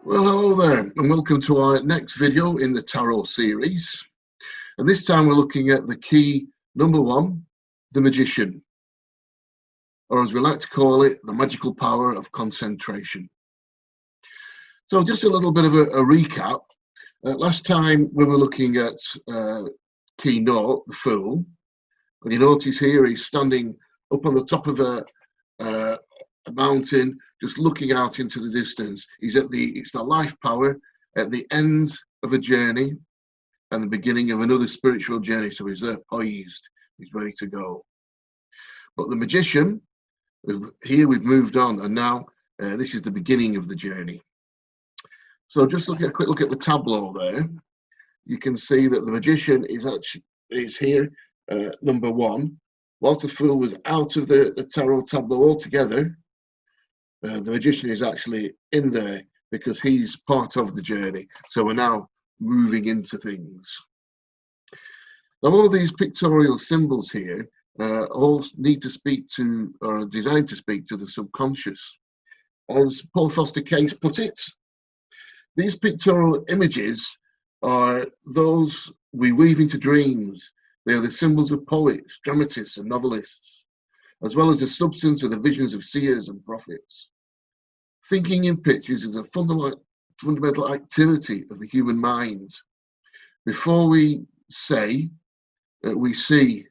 Well, hello there, and welcome to our next video in the Tarot series. And this time we're looking at the key number 1, the Magician, or as we like to call it, the magical power of concentration. So just a little bit of a recap. Last time we were looking at keynote, the Fool, and you notice here he's standing up on the top of a mountain, just looking out into the distance. It's the life power at the end of a journey and the beginning of another spiritual journey. So he's there poised, he's ready to go. But the Magician, here we've moved on, and now this is the beginning of the journey. So just a quick look at the tableau there. You can see that the Magician is here, number 1. Whilst the Fool was out of the tarot tableau altogether, the Magician is actually in there because he's part of the journey. So we're now moving into things. Now all of these pictorial symbols here all need to speak to, or are designed to speak to, the subconscious. As Paul Foster Case put it, these pictorial images are those we weave into dreams. They are the symbols of poets, dramatists and novelists, as well as the substance of the visions of seers and prophets. Thinking in pictures is a fundamental activity of the human mind. Before we say that we see,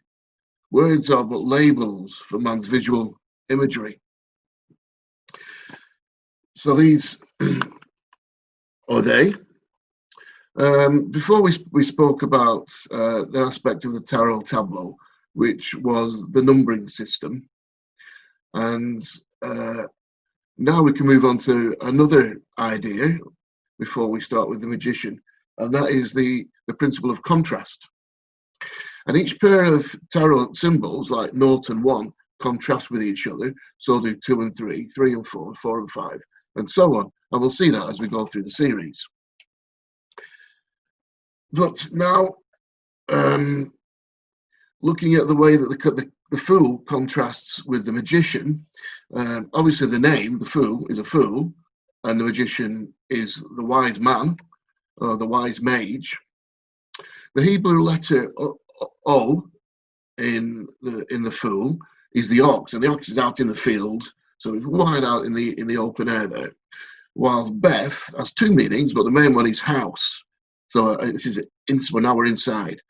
words are but labels for man's visual imagery. So these are they. Before we spoke about the aspect of the tarot tableau, which was the numbering system, and now we can move on to another idea before we start with the Magician, and that is the principle of contrast. And each pair of tarot symbols, like 0 and 1, contrast with each other. So do 2 and 3, 3 and 4, 4 and 5, and so on. And we'll see that as we go through the series. But now, looking at the way that the Fool contrasts with the Magician, obviously the name, the Fool, is a fool, and the Magician is the wise man, or the wise mage. The Hebrew letter O in the Fool is the ox, and the ox is out in the field, so it's wide out in the open air there. While Beth has 2 meanings, but the main one is house. So now we're inside,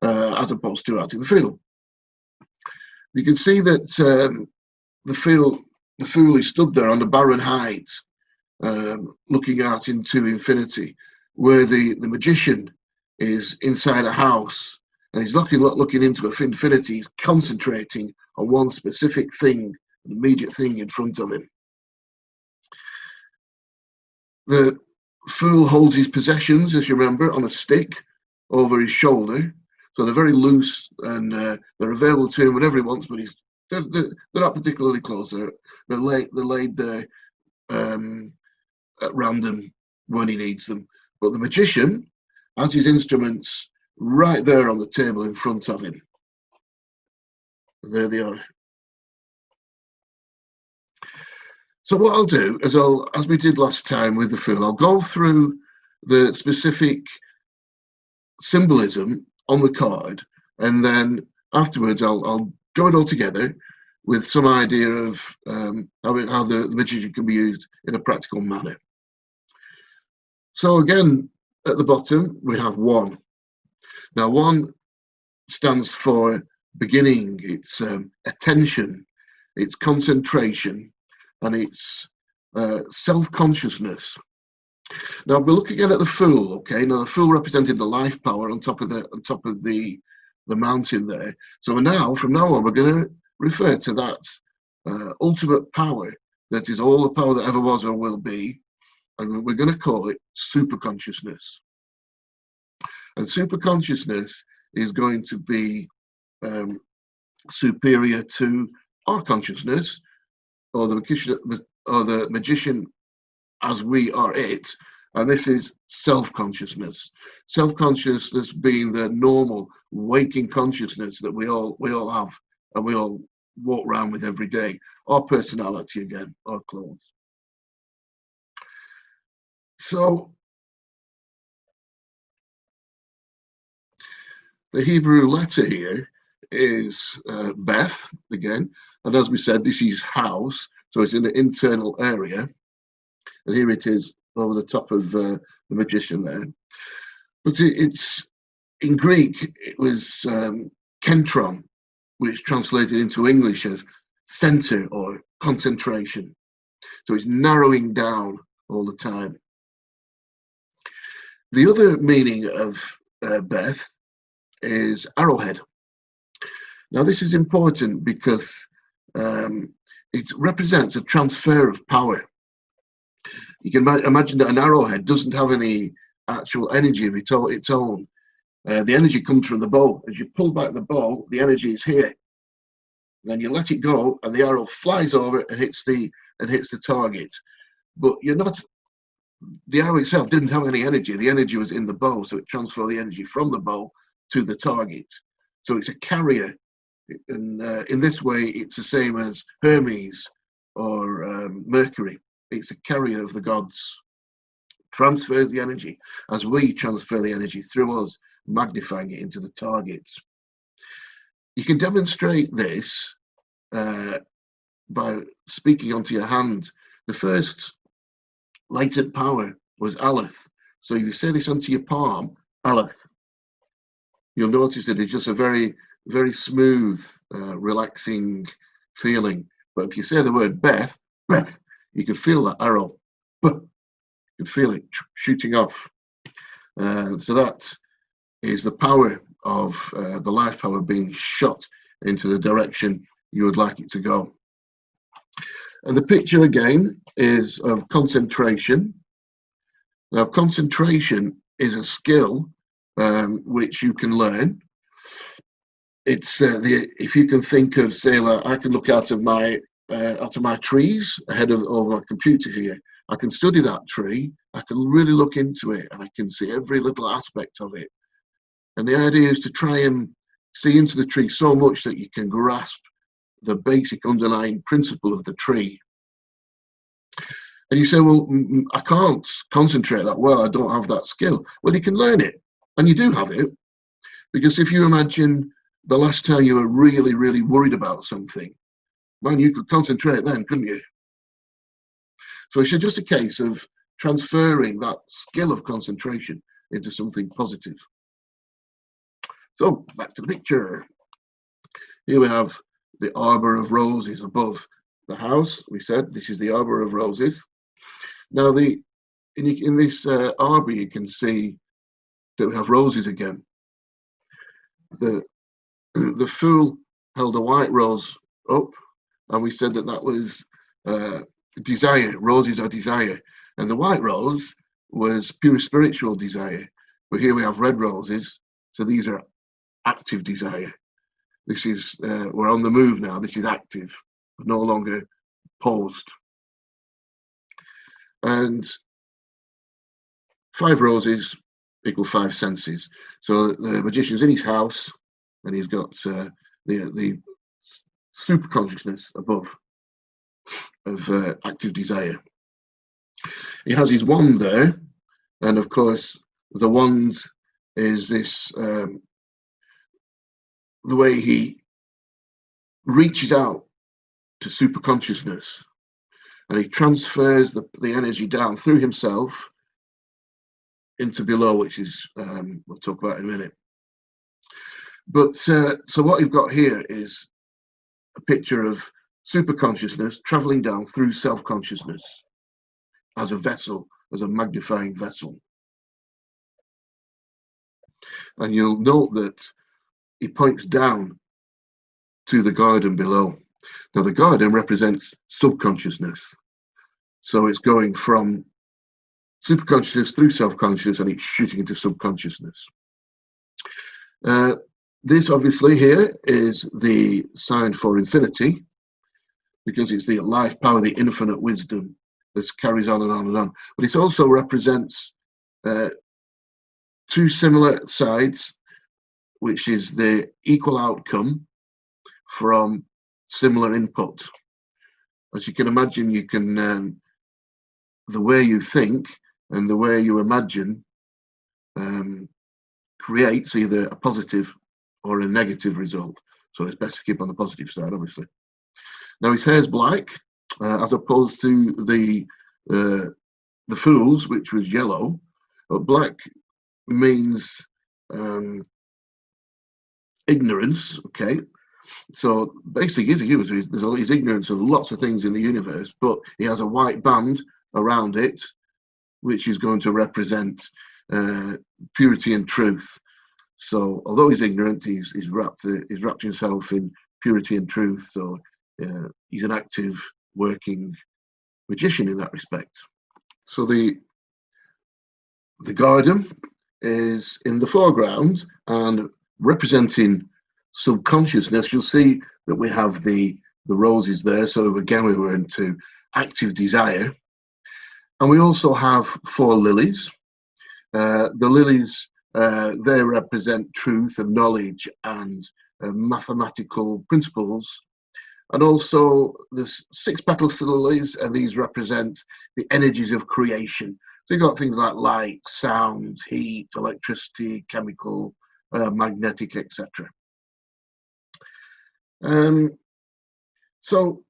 as opposed to out in the field. You can see that the Fool is stood there on the barren height, looking out into infinity, where the Magician is inside a house, and he's looking into infinity. He's concentrating on one specific thing, an immediate thing in front of him. The Fool holds his possessions, as you remember, on a stick over his shoulder. So they're very loose, and they're available to him whenever he wants, but they're not particularly close. They're laid there at random when he needs them. But the Magician has his instruments right there on the table in front of him. There they are. So what I'll do is as we did last time with the Fool, I'll go through the specific symbolism on the card, and then afterwards I'll draw it all together with some idea of how the Magician can be used in a practical manner. So again, at the bottom we have 1. Now 1 stands for beginning. It's attention, it's concentration, and it's self-consciousness. Now we're looking at the Fool. Okay, now the Fool represented the life power on top of the mountain there. So now, from now on, we're going to refer to that ultimate power that is all the power that ever was or will be, and we're going to call it super consciousness. And super consciousness is going to be superior to our consciousness, or the Magician as we are it, and this is self-consciousness. Self-consciousness being the normal waking consciousness that we all have, and we all walk around with every day. Our personality, again, our clothes. So the Hebrew letter here is Beth again, and as we said, this is house, so it's in the internal area, and here it is over the top of the magician there. But it's in Greek, it was kentron, which translated into English as center or concentration. So it's narrowing down all the time. The other meaning of Beth is arrowhead. Now this is important because it represents a transfer of power. You can imagine that an arrowhead doesn't have any actual energy of its own. The energy comes from the bow. As you pull back the bow, the energy is here. Then you let it go, and the arrow flies over and hits the target. But the arrow itself didn't have any energy. The energy was in the bow, so it transferred the energy from the bow to the target. So it's a carrier. And in this way, it's the same as Hermes or Mercury. It's a carrier of the gods. Transfers the energy as we transfer the energy through us, magnifying it into the targets. You can demonstrate this by speaking onto your hand. The first latent power was Aleph. So if you say this onto your palm, Aleph, you'll notice that it's just a very, very smooth, relaxing feeling. But if you say the word Beth, Beth, you can feel that arrow. You can feel it shooting off. So that is the power of the life power being shot into the direction you would like it to go. And the picture again is of concentration. Now, concentration is a skill which you can learn. It's if you can think of, say, like, I can look out of my trees ahead of over my computer here. I can study that tree. I can really look into it, and I can see every little aspect of it. And the idea is to try and see into the tree so much that you can grasp the basic underlying principle of the tree. And you say, well, I can't concentrate that well. I don't have that skill. Well, you can learn it, and you do have it. Because if you imagine the last time you were really, really worried about something, man, you could concentrate then, couldn't you? So it's just a case of transferring that skill of concentration into something positive. So back to the picture. Here we have the Arbor of Roses above the house. We said this is the Arbor of Roses. Now, in this arbor, you can see that we have roses again. The Fool held a white rose up, and we said that was desire. Roses are desire, and the white rose was pure spiritual desire. But here we have red roses, so these are active desire. This is we're on the move now. This is active, no longer paused. And 5 roses equal 5 senses. So the magician's in his house, and he's got the super consciousness above of active desire. He has his wand there, and of course the wand is this the way he reaches out to super consciousness, and he transfers the energy down through himself into below, which is we'll talk about in a minute. But so what you've got here is a picture of super consciousness traveling down through self-consciousness as a vessel, as a magnifying vessel. And you'll note that he points down to the garden below. Now, the garden represents subconsciousness. So it's going from superconsciousness through self-conscious, and it's shooting into subconsciousness. This obviously here is the sign for infinity, because it's the life power, the infinite wisdom that carries on and on and on. But it also represents 2 similar sides, which is the equal outcome from similar input. As you can imagine, you can the way you think and the way you imagine creates either a positive or a negative result. So it's best to keep on the positive side, obviously. Now his hair's black, as opposed to the Fool's, which was yellow. But black means ignorance. Okay, so basically he's ignorance of lots of things in the universe, but he has a white band around it, which is going to represent purity and truth. So although he's ignorant, he's wrapped himself in purity and truth. So he's an active working magician in that respect. So the garden is in the foreground and representing subconsciousness. You'll see that we have the roses there. So again, we were into active desire. And we also have 4 lilies. The lilies, they represent truth and knowledge and mathematical principles. And also there's 6 petals to the lilies, and these represent the energies of creation. So you've got things like light, sound, heat, electricity, chemical, magnetic, etc. So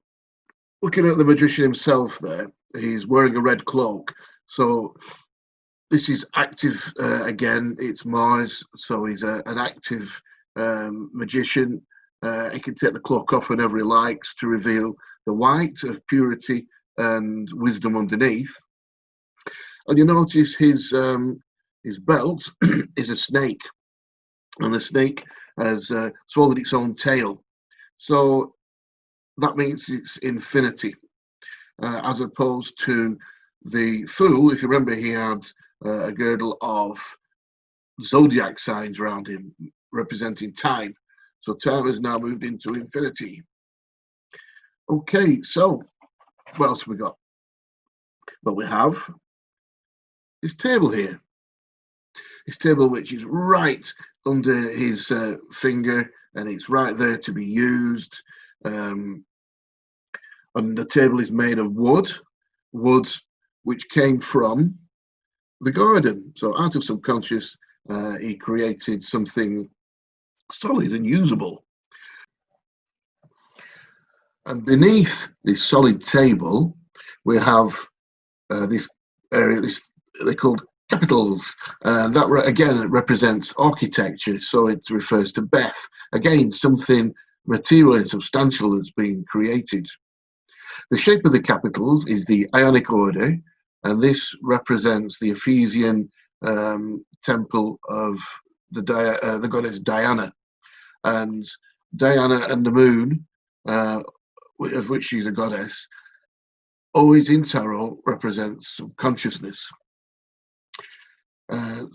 looking at the magician himself there, he's wearing a red cloak. So this is active, again, it's Mars, so he's an active magician. He can take the cloak off whenever he likes to reveal the white of purity and wisdom underneath. And you notice his belt is a snake, and the snake has swallowed its own tail. So that means it's infinity, as opposed to the Fool. If you remember, he had a girdle of zodiac signs around him, representing time. So time has now moved into infinity. Okay, so what else have we got? Well, we have his table here. His table, which is right under his finger, and it's right there to be used. And the table is made of wood which came from the garden. So out of subconscious, he created something solid and usable. And beneath this solid table, we have this area, they're called capitals, and that again represents architecture. So it refers to Beth, again something material and substantial that's being created. The shape of the capitals is the Ionic order, and this represents the Ephesian temple of the goddess Diana. And Diana and the moon, of which she's a goddess, always in tarot represents consciousness.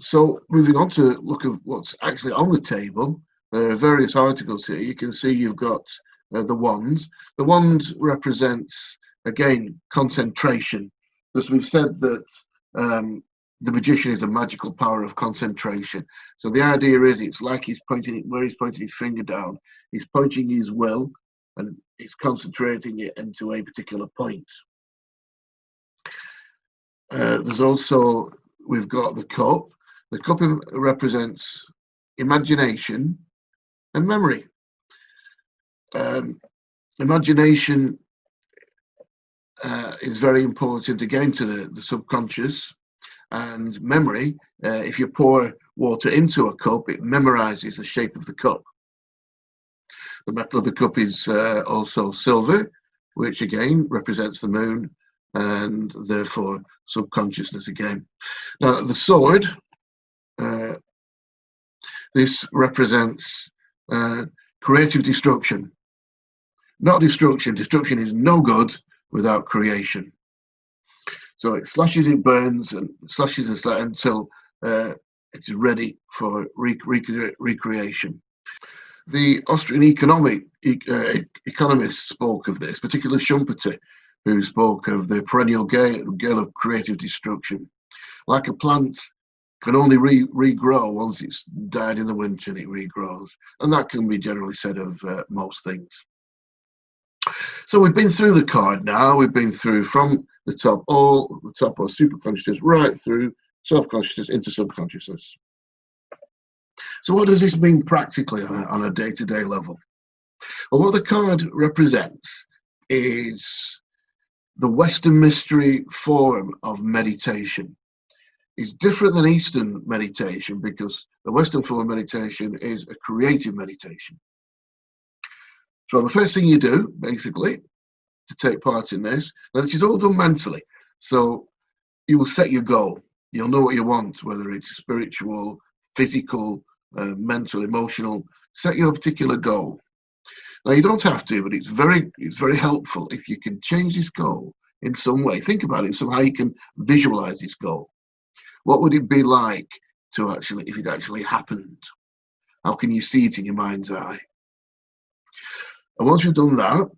So moving on to look at what's actually on the table, there are various articles here. You can see you've got the wands. The wand represents, again, concentration, because we've said that the magician is a magical power of concentration. So the idea is, it's like he's pointing his finger down. He's pointing his will, and he's concentrating it into a particular point. There's also, we've got the cup. The cup represents imagination and memory. Imagination is very important again to the subconscious, and memory, if you pour water into a cup, it memorizes the shape of the cup. The metal of the cup is also silver, which again represents the moon, and therefore subconsciousness again. Now the sword, this represents creative destruction. Not destruction. Destruction is no good without creation. So it slashes, it burns, and slashes until it's ready for recreation. The Austrian economist spoke of this, particularly Schumpeter, who spoke of the perennial gale of creative destruction. Like a plant can only regrow once it's died in the winter, and it regrows. And that can be generally said of most things. So we've been through the card now. We've been through from the top, all the top of super consciousness, right through self-consciousness into subconsciousness. So what does this mean practically on a day-to-day level? Well, what the card represents is the Western mystery form of meditation. It's different than Eastern meditation because the Western form of meditation is a creative meditation. So the first thing you do, basically, to take part in this, now this is all done mentally. So you will set your goal. You'll know what you want, whether it's spiritual, physical, mental, emotional. Set your particular goal. Now you don't have to, but it's very helpful if you can change this goal in some way. Think about it, somehow you can visualize this goal. What would it be like to actually, if it actually happened? How can you see it in your mind's eye? And once you've done that,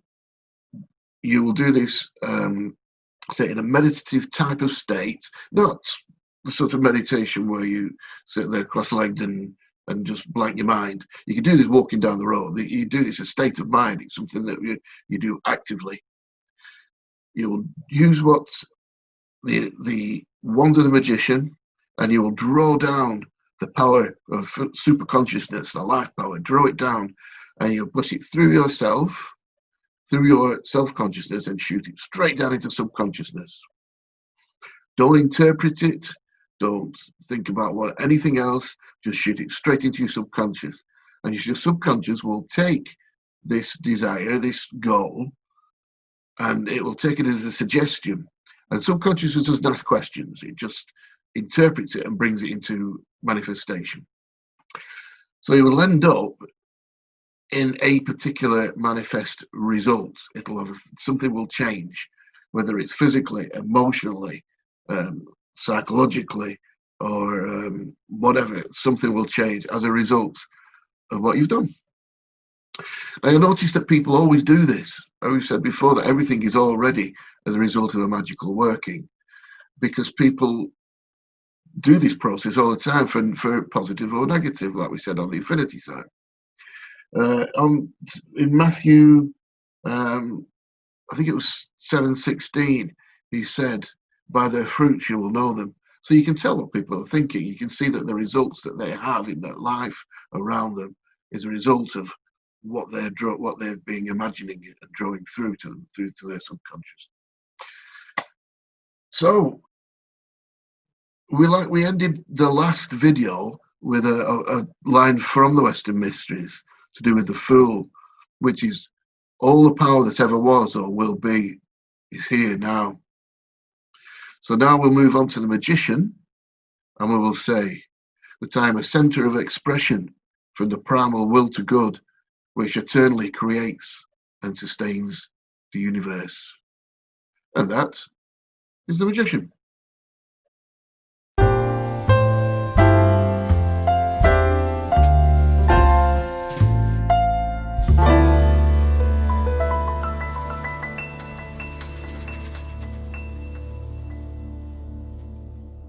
you will do this, say, in a meditative type of state, not the sort of meditation where you sit there cross-legged and just blank your mind. You can do this walking down the road. You do this a state of mind. It's something that you do actively. You will use what's the wand of the magician, and you will draw down the power of super consciousness, the life power. Draw it down, and you'll push it through yourself, through your self-consciousness, and shoot it straight down into subconsciousness. Don't interpret it. Don't think about anything else. Just shoot it straight into your subconscious. And your subconscious will take this desire, this goal, and it will take it as a suggestion. And subconsciousness doesn't ask questions. It just interprets it and brings it into manifestation. So you will end up in a particular manifest result. Something will change, whether it's physically, emotionally, psychologically, or whatever. Something will change as a result of what you've done. Now, you'll notice that people always do this. We've said before that everything is already as a result of a magical working, because people do this process all the time for positive or negative, like we said on the infinity side. In Matthew, I think it was 7:16, he said, "By their fruits you will know them." So you can tell what people are thinking. You can see that the results that they have in their life around them is a result of what they're being imagining and drawing through to them, through to their subconscious. So we ended the last video with a line from the Western Mysteries to do with the Fool, which is all the power that ever was or will be is here now. So now we'll move on to the Magician, and we will say that I am a center of expression from the primal will to good, which eternally creates and sustains the universe. And that is the Magician.